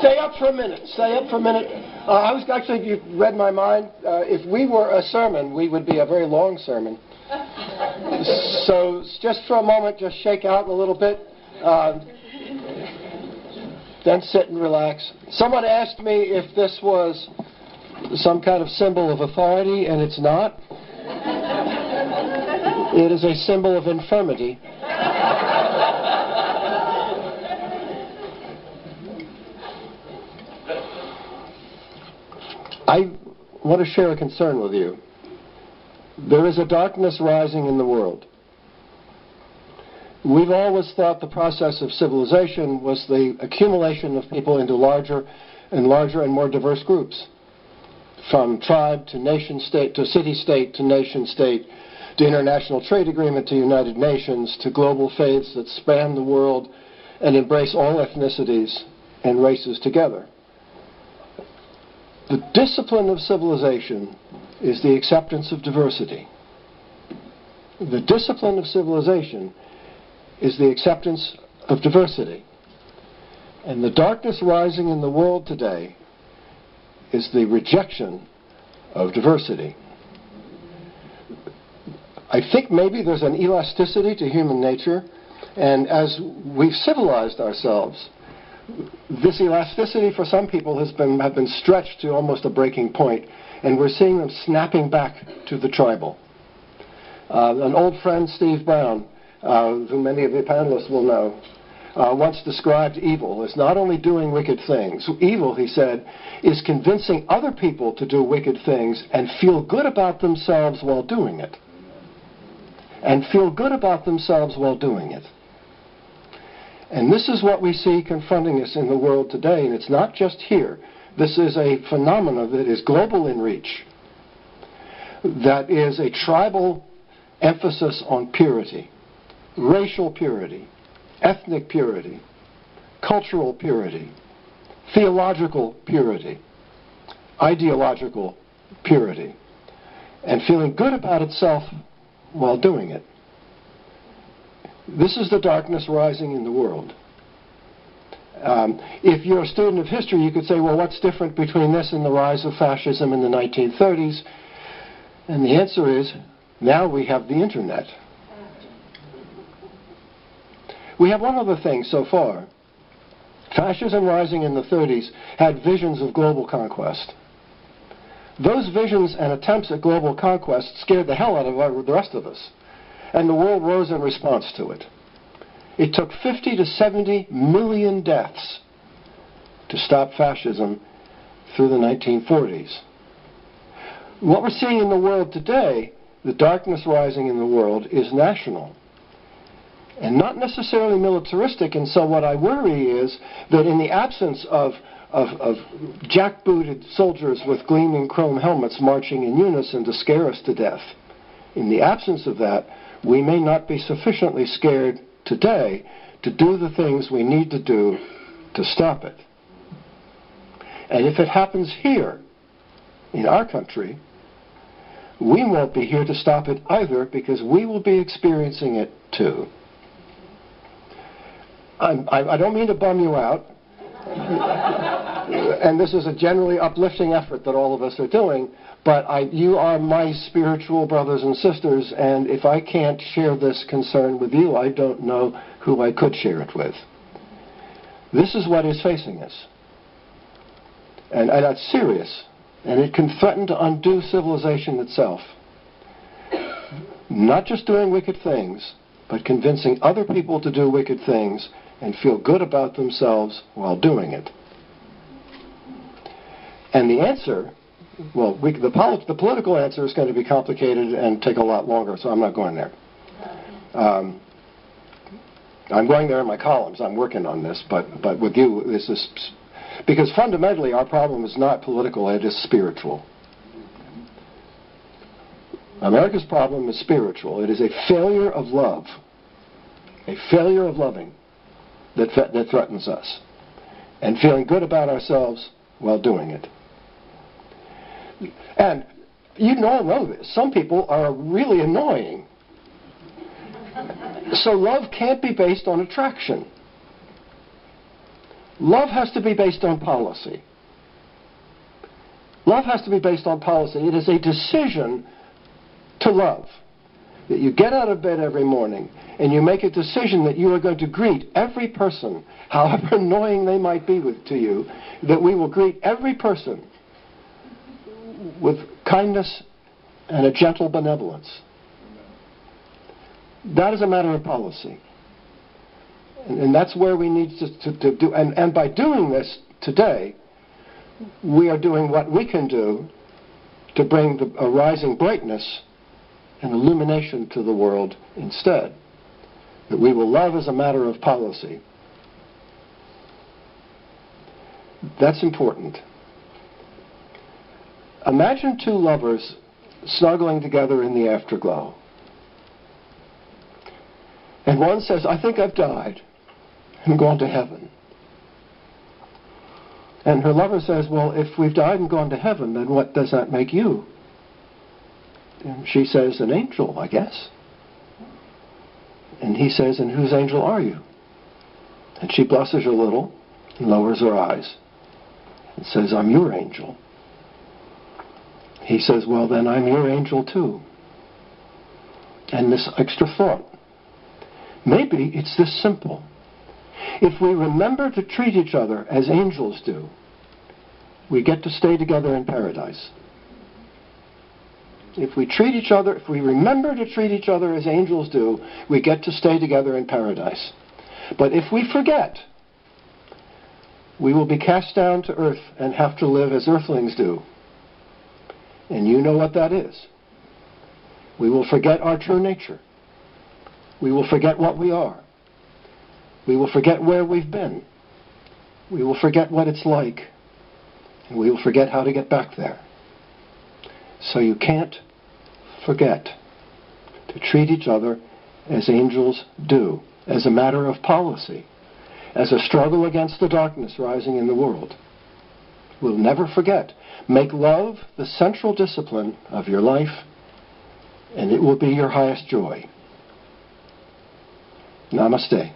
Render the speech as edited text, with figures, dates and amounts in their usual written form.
Stay up for a minute. Stay up for a minute. I was actually, you read my mind. If we were a sermon, we would be a very long sermon. So just for a moment, just shake out a little bit. Then sit and relax. Someone asked me if this was some kind of symbol of authority, and it's not. It is a symbol of infirmity. I want to share a concern with you. There is a darkness rising in the world. We've always thought the process of civilization was the accumulation of people into larger and more diverse groups, from tribe to nation-state to city-state to nation-state to international trade agreement to United Nations to global faiths that span the world and embrace all ethnicities and races together. The discipline of civilization is the acceptance of diversity. The discipline of civilization is the acceptance of diversity. And the darkness rising in the world today is the rejection of diversity. I think maybe there's an elasticity to human nature, and as we've civilized ourselves, this elasticity for some people have been stretched to almost a breaking point, and we're seeing them snapping back to the tribal. An old friend, Steve Brown, who many of the panelists will know, once described evil as not only doing wicked things. Evil, he said, is convincing other people to do wicked things and feel good about themselves while doing it. And feel good about themselves while doing it. And this is what we see confronting us in the world today, and it's not just here. This is a phenomenon that is global in reach, that is a tribal emphasis on purity, racial purity, ethnic purity, cultural purity, theological purity, ideological purity, and feeling good about itself while doing it. This is the darkness rising in the world. If you're a student of history, you could say, well, what's different between this and the rise of fascism in the 1930s? And the answer is, now we have the internet. We have one other thing so far. Fascism rising in the 30s had visions of global conquest. Those visions and attempts at global conquest scared the hell out of the rest of us. And the world rose in response to it. It took 50 to 70 million deaths to stop fascism through the 1940s. What we're seeing in the world today, the darkness rising in the world, is national. And not necessarily militaristic, and so what I worry is that in the absence of jackbooted soldiers with gleaming chrome helmets marching in unison to scare us to death, in the absence of that, we may not be sufficiently scared today to do the things we need to do to stop it. And if it happens here, in our country, we won't be here to stop it either, because we will be experiencing it too. I don't mean to bum you out, and this is a generally uplifting effort that all of us are doing, but you are my spiritual brothers and sisters, and if I can't share this concern with you, I don't know who I could share it with. This is what is facing us. And that's serious, and it can threaten to undo civilization itself. Not just doing wicked things, but convincing other people to do wicked things and feel good about themselves while doing it. And the answer, well, the political answer is going to be complicated and take a lot longer, so I'm not going there. I'm going there in my columns. I'm working on this, but with you, this is... Because fundamentally, our problem is not political, it is spiritual. America's problem is spiritual. It is a failure of love, a failure of loving that threatens us, and feeling good about ourselves while doing it. And you all know this. Some people are really annoying. So love can't be based on attraction. Love has to be based on policy. Love has to be based on policy. It is a decision to love. That you get out of bed every morning and you make a decision that you are going to greet every person, however annoying they might be to you, that we will greet every person with kindness and a gentle benevolence. That is a matter of policy. And that's where we need to do, and by doing this today, we are doing what we can do to bring a rising brightness and illumination to the world instead. That we will love as a matter of policy. That's important. Imagine two lovers snuggling together in the afterglow. And one says, I think I've died and gone to heaven. And her lover says, well, if we've died and gone to heaven, then what does that make you? And she says, an angel, I guess. And he says, and whose angel are you? And she blushes a little and lowers her eyes and says, I'm your angel. He says, well, then I'm your angel too. And this extra thought, maybe it's this simple. If we remember to treat each other as angels do, we get to stay together in paradise. If we remember to treat each other as angels do, we get to stay together in paradise. But if we forget, we will be cast down to earth and have to live as earthlings do. And you know what that is. We will forget our true nature. We will forget what we are. We will forget where we've been. We will forget what it's like. And we will forget how to get back there. So you can't forget to treat each other as angels do, as a matter of policy, as a struggle against the darkness rising in the world. We'll never forget. Make love the central discipline of your life, and it will be your highest joy. Namaste.